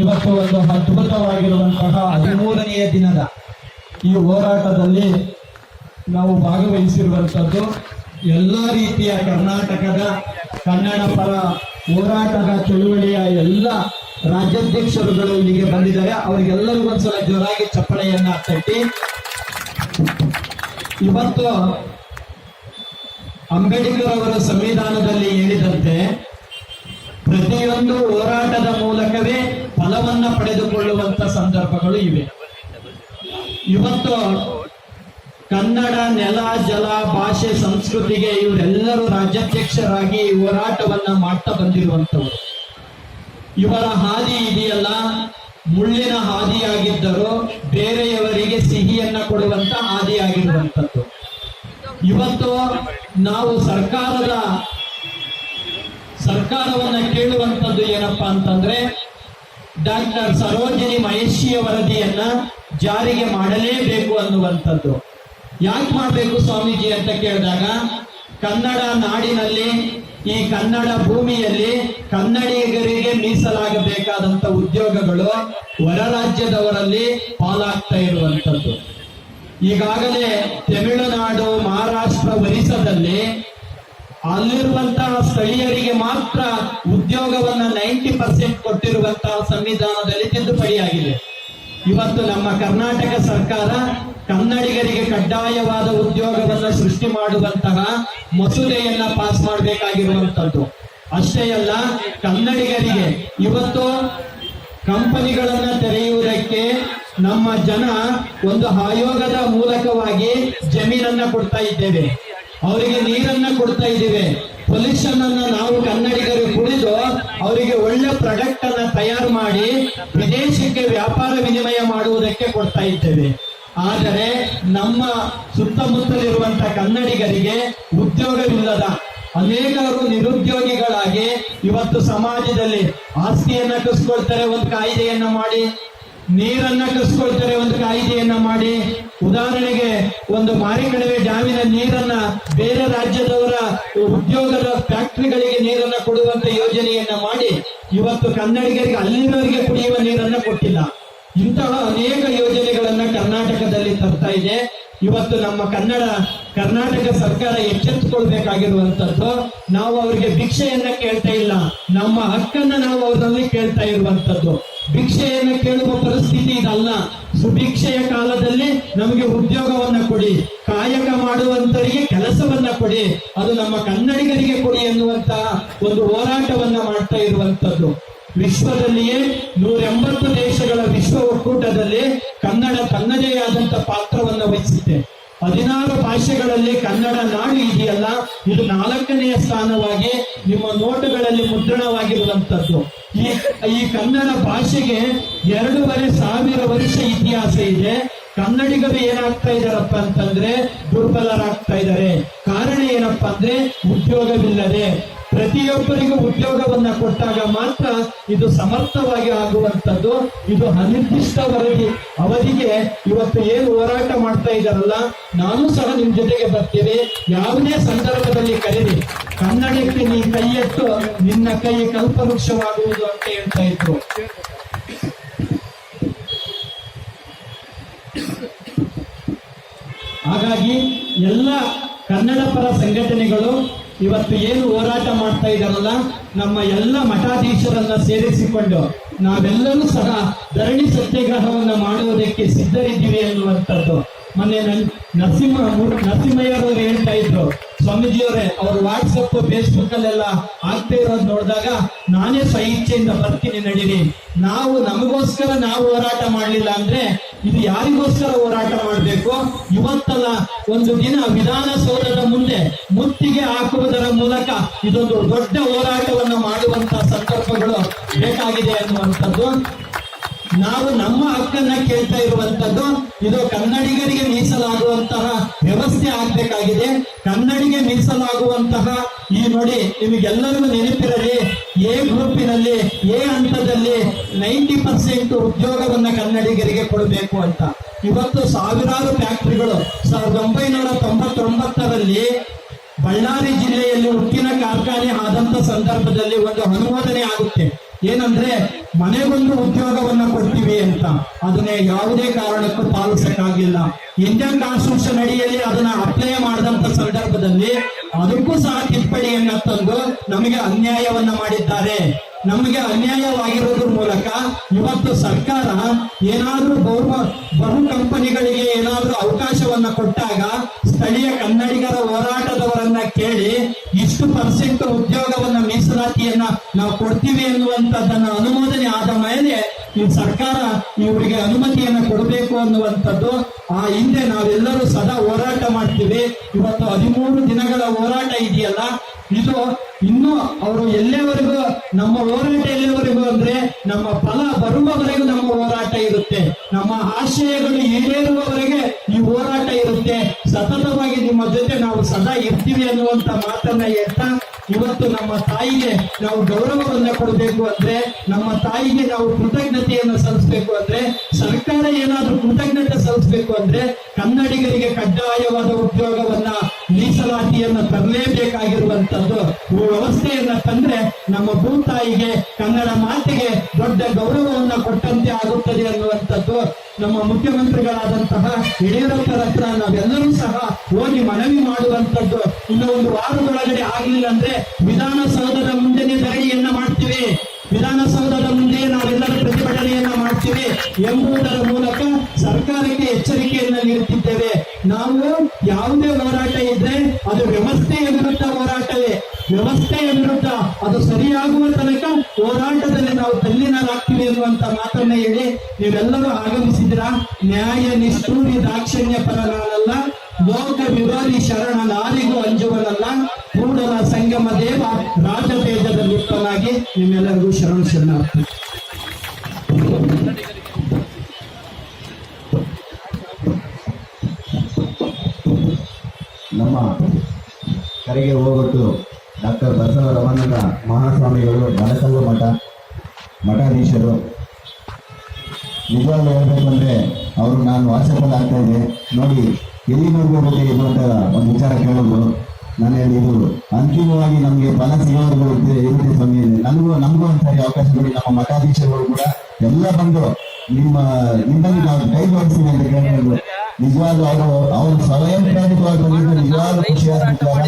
ಇವತ್ತು ಒಂದು ಅದ್ಭುತವಾಗಿರುವಂತಹ 13ನೆಯ ದಿನದ ಈ ಹೋರಾಟದಲ್ಲಿ ನಾವು ಭಾಗವಹಿಸಿರುವಂಥದ್ದು ಎಲ್ಲ ರೀತಿಯ ಕರ್ನಾಟಕದ ಕನ್ನಡ ಪರ ಹೋರಾಟದ ಚಳುವಳಿಯ ಎಲ್ಲ ರಾಜ್ಯಾಧ್ಯಕ್ಷರುಗಳು ಇಲ್ಲಿಗೆ ಬಂದಿದ್ದಾರೆ. ಅವರಿಗೆಲ್ಲರಿಗೂ ಒಂದ್ಸಲ ಜೋರಾಗಿ ಚಪ್ಪಳೆಯನ್ನ ತಟ್ಟಿ. ಇವತ್ತು ಅಂಬೇಡ್ಕರ್ ಅವರ ಸಂವಿಧಾನದಲ್ಲಿ ಹೇಳಿದಂತೆ ಪ್ರತಿಯೊಂದು ಹೋರಾಟದ ಮೂಲಕವೇ ಫಲವನ್ನ ಪಡೆದುಕೊಳ್ಳುವಂತ ಸಂದರ್ಭಗಳು ಇವೆ. ಇವತ್ತು ಕನ್ನಡ ನೆಲ ಜಲ ಭಾಷೆ ಸಂಸ್ಕೃತಿಗೆ ಇವರೆಲ್ಲರೂ ರಾಜ್ಯಾಧ್ಯಕ್ಷರಾಗಿ ಹೋರಾಟವನ್ನ ಮಾಡ್ತಾ ಬಂದಿರುವಂತವರು. ಇವರ ಹಾದಿ ಇದೆಯಲ್ಲ, ಮುಳ್ಳಿನ ಹಾದಿಯಾಗಿದ್ದರೂ ಬೇರೆಯವರಿಗೆ ಸಿಹಿಯನ್ನ ಕೊಡುವಂತ ಹಾದಿಯಾಗಿರುವಂಥದ್ದು. ಇವತ್ತು ನಾವು ಸರ್ಕಾರವನ್ನ ಕೇಳುವಂಥದ್ದು ಏನಪ್ಪಾ ಅಂತಂದ್ರೆ, ಡಾಕ್ಟರ್ ಸರೋಜಿನಿ ಮಹೇಶಿಯ ವರದಿಯನ್ನ ಜಾರಿಗೆ ಮಾಡಲೇಬೇಕು ಅನ್ನುವಂಥದ್ದು. ಯಾಕೆ ಮಾಡಬೇಕು ಸ್ವಾಮೀಜಿ ಅಂತ ಕೇಳಿದಾಗ, ಕನ್ನಡ ನಾಡಿನಲ್ಲಿ ಈ ಕನ್ನಡ ಭೂಮಿಯಲ್ಲಿ ಕನ್ನಡಿಗರಿಗೆ ಮೀಸಲಾಗಬೇಕಾದಂತ ಉದ್ಯೋಗಗಳು ಹೊರ ರಾಜ್ಯದವರಲ್ಲಿ ಪಾಲಾಗ್ತಾ ಇರುವಂಥದ್ದು. ಈಗಾಗಲೇ ತಮಿಳುನಾಡು, ಮಹಾರಾಷ್ಟ್ರ, ಒರಿಸ್ಸಾದಲ್ಲಿ ಅಲ್ಲಿರುವಂತಹ ಸ್ಥಳೀಯರಿಗೆ ಮಾತ್ರ ಉದ್ಯೋಗವನ್ನ 90% ಕೊಟ್ಟಿರುವಂತಹ ಸಂವಿಧಾನದಲ್ಲಿ ತಿದ್ದುಪಡಿಯಾಗಿದೆ. ಇವತ್ತು ನಮ್ಮ ಕರ್ನಾಟಕ ಸರ್ಕಾರ ಕನ್ನಡಿಗರಿಗೆ ಕಡ್ಡಾಯವಾದ ಉದ್ಯೋಗವನ್ನ ಸೃಷ್ಟಿ ಮಾಡುವಂತಹ ಮಸೂದೆಯನ್ನ ಪಾಸ್ ಮಾಡಬೇಕಾಗಿರುವಂತದ್ದು. ಅಷ್ಟೇ ಅಲ್ಲ, ಕನ್ನಡಿಗರಿಗೆ ಇವತ್ತು ಕಂಪನಿಗಳನ್ನ ತೆರೆಯುವುದಕ್ಕೆ ನಮ್ಮ ಜನ ಒಂದು ಆಯೋಗದ ಮೂಲಕವಾಗಿ ಜಮೀನನ್ನ ಕೊಡ್ತಾ ಇದ್ದೇವೆ, ಅವರಿಗೆ ನೀರನ್ನ ಕೊಡ್ತಾ ಇದ್ದೇವೆ. ಪೊಲ್ಯೂಷನ್ ಅನ್ನ ನಾವು ಕನ್ನಡಿಗರು ಕುಡಿದು ಅವರಿಗೆ ಒಳ್ಳೆ ಪ್ರಾಡಕ್ಟ್ ಅನ್ನ ತಯಾರು ಮಾಡಿ ವಿದೇಶಕ್ಕೆ ವ್ಯಾಪಾರ ವಿನಿಮಯ ಮಾಡುವುದಕ್ಕೆ ಕೊಡ್ತಾ ಇದ್ದೇವೆ. ಆದರೆ ನಮ್ಮ ಸುತ್ತಮುತ್ತಲಿರುವಂತ ಕನ್ನಡಿಗರಿಗೆ ಉದ್ಯೋಗವಿಲ್ಲದ ಅನೇಕರು ನಿರುದ್ಯೋಗಿಗಳಾಗಿ ಇವತ್ತು ಸಮಾಜದಲ್ಲಿ ಆಸ್ತಿಯನ್ನ ಕಸ್ಕೊಳ್ತಾರೆ ಒಂದು ಕಾಯ್ದೆಯನ್ನ ಮಾಡಿ, ನೀರನ್ನ ಕಸ್ಕೊಳ್ತಾರೆ ಒಂದು ಕಾಯ್ದೆಯನ್ನ ಮಾಡಿ. ಉದಾಹರಣೆಗೆ ಒಂದು ಮಾರಿಕಣಿವೆ ಡ್ಯಾಮಿನ ನೀರನ್ನ ಬೇರೆ ರಾಜ್ಯದವರ ಉದ್ಯೋಗದ ಫ್ಯಾಕ್ಟರಿಗಳಿಗೆ ನೀರನ್ನ ಕೊಡುವಂತ ಯೋಜನೆಯನ್ನ ಮಾಡಿ ಇವತ್ತು ಕನ್ನಡಿಗರಿಗೆ ಅಲ್ಲಿನವರಿಗೆ ಕುಡಿಯುವ ನೀರನ್ನ ಕೊಟ್ಟಿಲ್ಲ. ಇಂತಹ ಅನೇಕ ಯೋಜನೆಗಳನ್ನ ಕರ್ನಾಟಕದಲ್ಲಿ ತರ್ತಾ ಇದೆ. ಇವತ್ತು ನಮ್ಮ ಕರ್ನಾಟಕ ಸರ್ಕಾರ ಎಚ್ಚೆತ್ತುಕೊಳ್ಬೇಕಾಗಿರುವಂತದ್ದು, ನಾವು ಅವರಿಗೆ ಭಿಕ್ಷೆಯನ್ನ ಕೇಳ್ತಾ ಇಲ್ಲ, ನಮ್ಮ ಹಕ್ಕನ್ನ ನಾವು ಅವರಲ್ಲಿ ಕೇಳ್ತಾ ಇರುವಂತದ್ದು. ಭಿಕ್ಷೆಯನ್ನ ಕೇಳುವ ಪರಿಸ್ಥಿತಿ ಇದಲ್ಲ. ಸುಭಿಕ್ಷೆಯ ಕಾಲದಲ್ಲಿ ನಮಗೆ ಉದ್ಯೋಗವನ್ನ ಕೊಡಿ, ಕಾಯಕ ಮಾಡುವಂತರಿಗೆ ಕೆಲಸವನ್ನ ಕೊಡಿ, ಅದು ನಮ್ಮ ಕನ್ನಡಿಗರಿಗೆ ಕೊಡಿ ಎನ್ನುವಂತಹ ಒಂದು ಹೋರಾಟವನ್ನ ಮಾಡ್ತಾ ಇರುವಂತದ್ದು. ವಿಶ್ವದಲ್ಲಿಯೇ 180 ದೇಶಗಳ ವಿಶ್ವ ಒಕ್ಕೂಟದಲ್ಲಿ ಕನ್ನಡ ತನ್ನದೇ ಆದಂತ ಪಾತ್ರವನ್ನು ವಹಿಸುತ್ತೆ. 16 ಭಾಷೆಗಳಲ್ಲಿ ಕನ್ನಡ ನಾಡು ಇದೆಯಲ್ಲ, ಇದು 4ನೇ ಸ್ಥಾನವಾಗಿ ನಿಮ್ಮ ನೋಟುಗಳಲ್ಲಿ ಮುದ್ರಣವಾಗಿರುವಂತದ್ದು. ಈ ಕನ್ನಡ ಭಾಷೆಗೆ 2,500 ವರ್ಷ ಇತಿಹಾಸ ಇದೆ. ಕನ್ನಡಿಗರು ಏನಾಗ್ತಾ ಇದಾರಪ್ಪ ಅಂತಂದ್ರೆ ದುರ್ಬಲರಾಗ್ತಾ ಇದ್ದಾರೆ. ಕಾರಣ ಏನಪ್ಪಾ ಅಂದ್ರೆ ಉದ್ಯೋಗವಿಲ್ಲದೆ. ಪ್ರತಿಯೊಬ್ಬರಿಗೂ ಉದ್ಯೋಗವನ್ನ ಕೊಟ್ಟಾಗ ಮಾತ್ರ ಇದು ಸಮರ್ಥವಾಗಿ ಆಗುವಂತದ್ದು. ಇದು ಅನಿರ್ದಿಷ್ಟ ಅವಧಿಗೆ ಇವತ್ತು ಏನು ಹೋರಾಟ ಮಾಡ್ತಾ ಇದ್ದಾರಲ್ಲ, ನಾನು ಸಹ ನಿಮ್ ಜೊತೆಗೆ ಬರ್ತೀನಿ. ಯಾವುದೇ ಸಂದರ್ಭದಲ್ಲಿ ಕರೀರಿ, ಕನ್ನಡಕ್ಕೆ ನೀ ಕೈ ಎತ್ತು ನಿನ್ನ ಕೈ ಕಲ್ಪವೃಕ್ಷವಾಗುವುದು ಅಂತ ಹೇಳ್ತಾ ಇದ್ರು. ಹಾಗಾಗಿ ಎಲ್ಲ ಕನ್ನಡ ಪರ ಸಂಘಟನೆಗಳು ಇವತ್ತು ಏನು ಹೋರಾಟ ಮಾಡ್ತಾ ಇದ್ದಾರಲ್ಲ, ನಮ್ಮ ಎಲ್ಲ ಮಠಾಧೀಶರನ್ನ ಸೇರಿಸಿಕೊಂಡು ನಾವೆಲ್ಲರೂ ಸಹ ಧರಣಿ ಸತ್ಯಾಗ್ರಹವನ್ನ ಮಾಡುವುದಕ್ಕೆ ಸಿದ್ಧರಿದ್ದೀವಿ ಅನ್ನುವಂಥದ್ದು. ಮೊನ್ನೆ ನರಸಿಂಹಯ್ಯರವರು ಹೇಳ್ತಾ ಇದ್ರು, ಸ್ವಾಮೀಜಿಯವರೇ ಅವರು ವಾಟ್ಸಪ್ ಫೇಸ್ಬುಕ್ ಅಲ್ಲೆಲ್ಲ ಆಗ್ತಾ ಇರೋದು ನೋಡಿದಾಗ ನಾನೇ ಸ್ವಇಚ್ಛೆಯಿಂದ ಬರ್ತೀನಿ ನಡೀರಿ. ನಾವು ನಮಗೋಸ್ಕರ ನಾವು ಹೋರಾಟ ಮಾಡಲಿಲ್ಲ ಅಂದ್ರೆ ಇದು ಯಾರಿಗೋಸ್ಕರ ಹೋರಾಟ ಮಾಡಬೇಕು? ಇವತ್ತಲ್ಲ ಒಂದು ದಿನ ವಿಧಾನಸೌಧದ ಮುಂದೆ ಮುತ್ತಿಗೆ ಹಾಕುವುದರ ಮೂಲಕ ಇದೊಂದು ದೊಡ್ಡ ಹೋರಾಟವನ್ನು ಮಾಡುವಂತಹ ಸಂದರ್ಭಗಳು ಬೇಕಾಗಿದೆ ಅನ್ನುವಂಥದ್ದು. ನಾವು ನಮ್ಮ ಹಕ್ಕನ್ನ ಕೇಳ್ತಾ ಇರುವಂತದ್ದು, ಇದು ಕನ್ನಡಿಗರಿಗೆ ಮೀಸಲಾಗುವಂತಹ ವ್ಯವಸ್ಥೆ ಆಗ್ಬೇಕಾಗಿದೆ. ಕನ್ನಡಿಗೆ ಮೀಸಲಾಗುವಂತಹ ಈ ನೋಡಿ, ನಿಮಗೆಲ್ಲರಿಗೂ ನೆನಪಿರಲಿ, ಎ ಗ್ರೂಪಿನಲ್ಲಿ ಎ ಹಂತದಲ್ಲಿ 90% ಉದ್ಯೋಗವನ್ನ ಕನ್ನಡಿಗರಿಗೆ ಕೊಡಬೇಕು ಅಂತ. ಇವತ್ತು ಸಾವಿರಾರು ಫ್ಯಾಕ್ಟರಿಗಳು 1999ರಲ್ಲಿ ಬಳ್ಳಾರಿ ಜಿಲ್ಲೆಯಲ್ಲಿ ಉಕ್ಕಿನ ಕಾರ್ಖಾನೆ ಆದಂತ ಸಂದರ್ಭದಲ್ಲಿ ಒಂದು ಅನುಮೋದನೆ ಆಗುತ್ತೆ. ಏನಂದ್ರೆ ಮನೆಗೊಂದು ಉದ್ಯೋಗವನ್ನ ಕೊಡ್ತೀವಿ ಅಂತ. ಅದನ್ನ ಯಾವುದೇ ಕಾರಣಕ್ಕೂ ಪಾಲಿಸಕ್ಕಾಗಿಲ್ಲ. ಇಂಡಿಯನ್ ಕಾನ್ಸ್ಟಿಟ್ಯೂಷನ್ ಅಡಿಯಲ್ಲಿ ಅದನ್ನ ಅಪ್ಲೈ ಮಾಡಿದಂತ ಸಂದರ್ಭದಲ್ಲಿ ಅದಕ್ಕೂ ಸಹ ತಿದ್ದುಪಡಿಯನ್ನ ತಂದು ನಮಗೆ ಅನ್ಯಾಯವನ್ನ ಮಾಡಿದ್ದಾರೆ. ನಮಗೆ ಅನ್ಯಾಯವಾಗಿರೋದ್ರ ಮೂಲಕ ಇವತ್ತು ಸರ್ಕಾರ ಏನಾದ್ರೂ ಬಹು ಕಂಪನಿಗಳಿಗೆ ಏನಾದ್ರೂ ಅವಕಾಶವನ್ನ ಕೊಟ್ಟಾಗ ಸ್ಥಳೀಯ ಕನ್ನಡಿಗರ ಹೋರಾಟದವರನ್ನ ಕೇಳಿ ಇಷ್ಟು ಪರ್ಸೆಂಟ್ ಉದ್ಯೋಗವನ್ನ ಮೀಸಲಾತಿಯನ್ನ ನಾವು ಕೊಡ್ತೀವಿ ಎನ್ನುವಂಥದ್ದನ್ನ ಅನುಮೋದನೆ ಆದ ಮೇಲೆ ಈ ಸರ್ಕಾರ ಇವರಿಗೆ ಅನುಮತಿಯನ್ನ ಕೊಡಬೇಕು ಅನ್ನುವಂಥದ್ದು. ಆ ಹಿಂದೆ ನಾವೆಲ್ಲರೂ ಸದಾ ಹೋರಾಟ ಮಾಡ್ತೀವಿ. ಇವತ್ತು 13 ದಿನಗಳ ಹೋರಾಟ ಇದೆಯಲ್ಲ, ಇದು ಇನ್ನು ಅವರು ಎಲ್ಲಿವರೆಗೂ ನಮ್ಮ ಹೋರಾಟ ಎಲ್ಲಿವರೆಗೂ ಅಂದ್ರೆ ನಮ್ಮ ಫಲ ಬರುವವರೆಗೂ ನಮ್ಮ ಹೋರಾಟ ಇರುತ್ತೆ. ನಮ್ಮ ಆಶಯಗಳು ಈಡೇರುವವರೆಗೆ ಈ ಹೋರಾಟ ಇರುತ್ತೆ. ಸತತವಾಗಿ ನಿಮ್ಮ ಜೊತೆ ನಾವು ಸದಾ ಇರ್ತೀವಿ ಅನ್ನುವಂತ ಮಾತನ್ನ ಹೇಳ್ತಾ, ಇವತ್ತು ನಮ್ಮ ತಾಯಿಗೆ ನಾವು ಗೌರವವನ್ನ ಕೊಡಬೇಕು ಅಂದ್ರೆ, ನಮ್ಮ ತಾಯಿಗೆ ನಾವು ಕೃತಜ್ಞತೆಯನ್ನು ಸಲ್ಲಿಸಬೇಕು ಅಂದ್ರೆ, ಸರ್ಕಾರ ಏನಾದ್ರೂ ಕೃತಜ್ಞತೆ ಸಲ್ಲಿಸಬೇಕು ಅಂದ್ರೆ ಕನ್ನಡಿಗರಿಗೆ ಕಡ್ಡಾಯವಾದ ಉದ್ಯೋಗವನ್ನ ಮೀಸಲಾತಿಯನ್ನ ತರಲೇಬೇಕಾಗಿರುವಂತದ್ದು. ಈ ವ್ಯವಸ್ಥೆಯನ್ನ ತಂದ್ರೆ ನಮ್ಮ ಭೂತಾಯಿಗೆ ಕನ್ನಡ ಮಾತಿಗೆ ದೊಡ್ಡ ಗೌರವವನ್ನ ಕೊಟ್ಟಂತೆ ಆಗುತ್ತದೆ ಅನ್ನುವಂಥದ್ದು ನಮ್ಮ ಮುಖ್ಯಮಂತ್ರಿಗಳಾದಂತಹ ಯಡಿಯೂರಪ್ಪರ ಹತ್ರ ನಾವೆಲ್ಲರೂ ಸಹ ಹೋಗಿ ಮನವಿ ಮಾಡುವಂತದ್ದು. ಇನ್ನು ಒಂದು ವಾರದೊಳಗಡೆ ಆಗ್ಲಿಲ್ಲ ಅಂದ್ರೆ ವಿಧಾನಸೌಧದ ಮುಂದೆನೇ ಧರಣಿಯನ್ನ ಮಾಡ್ತೀವಿ, ವಿಧಾನಸೌಧದ ಮುಂದೆ ನಾವೆಲ್ಲರೂ ಪ್ರತಿಭಟನೆಯನ್ನ ಮಾಡ್ತೀವಿ ಎಂಬುದರ ಮೂಲಕ ಸರ್ಕಾರಕ್ಕೆ ಎಚ್ಚರಿಕೆಯನ್ನ ನೀಡುತ್ತಿದ್ದೇವೆ. ನಾವು ಯಾವುದೇ ಹೋರಾಟ ಇದ್ರೆ ಅದು ವ್ಯವಸ್ಥೆಯ ವಿರುದ್ಧ ಹೋರಾಟವೇ. ವ್ಯವಸ್ಥೆಯ ವಿರುದ್ಧ ಅದು ಸರಿಯಾಗುವ ತನಕ ಹೋರಾಟದಲ್ಲಿ ನಾವು ತಲ್ಲೀನರಾಗ್ತೀವಿ ಎನ್ನುವಂತ ಮಾತನ್ನ ಹೇಳಿ ನೀವೆಲ್ಲರೂ ಆಗಮಿಸಿದಿರಾ. ನ್ಯಾಯ ನಿಷ್ಠೂರಿ ದಾಕ್ಷಿಣ್ಯ ಪರ ನಾನಲ್ಲ, ಲೋಕ ವಿರೋಧಿ ಶರಣ ನಾರಿಗೂ ಅಂಜುವನಲ್ಲ, ಕೂಡಲ ಸಂಗಮ ದೇವ ರಾಜತೇಜದ ಲಿಪ್ಪನಾಗಿ ನಿಮ್ಮೆಲ್ಲರಿಗೂ ಶರಣಾರ್ಥಿ. ನಮ್ಮ ಕರೆಗೆ ಹೋಗೊಟ್ಟು ಡಾಕ್ಟರ್ ಬಸವ ರಮಾನಂದ ಮಹಾಸ್ವಾಮಿಗಳು, ಬನಕಲ್ಲು ಮಠಾಧೀಶರು. ನಿಜವಾಗ್ಲೂ ಹೇಳ್ಬೇಕು ಅಂದ್ರೆ ಅವರು ನಾನು ವಾಟ್ಸಪ್ಪಲ್ಲಿ ಆಗ್ತಾ ಇದೆ ನೋಡಿ, ಎಲ್ಲಿವರೆಗೂ ಹೋಗುತ್ತೆ ಎನ್ನುವಂತ ಒಂದು ವಿಚಾರ ಕೇಳೋದು. ನಾನು ಹೇಳಿದ್ದು ಅಂತಿಮವಾಗಿ ನಮಗೆ ಫಲ ಸಿಗೋವರೆಗೂ ಇರುತ್ತೆ ಸ್ವಾಮಿ. ನಮಗೂ ಒಂದ್ಸರಿ ಅವಕಾಶ ಕೊಡಿ. ನಮ್ಮ ಮಠಾಧೀಶರುಗಳು ಕೂಡ ಎಲ್ಲ ಬಂದು ನಿಮ್ಮಲ್ಲಿ ನಾವು ಕೈ ಜೋಡಿಸ್ತೀವಿ ಅಂತ ಕೇಳಿದ್ರು. ನಿಜವಾಗ್ಲೂ ಅವರು ಸ್ವಯಂ ಪ್ರೇರಿತವಾಗಿ ಬಂದಿದ್ದು ನಿಜವಾಗ್ಲೂ ಖುಷಿಯಾದ ವಿಚಾರ.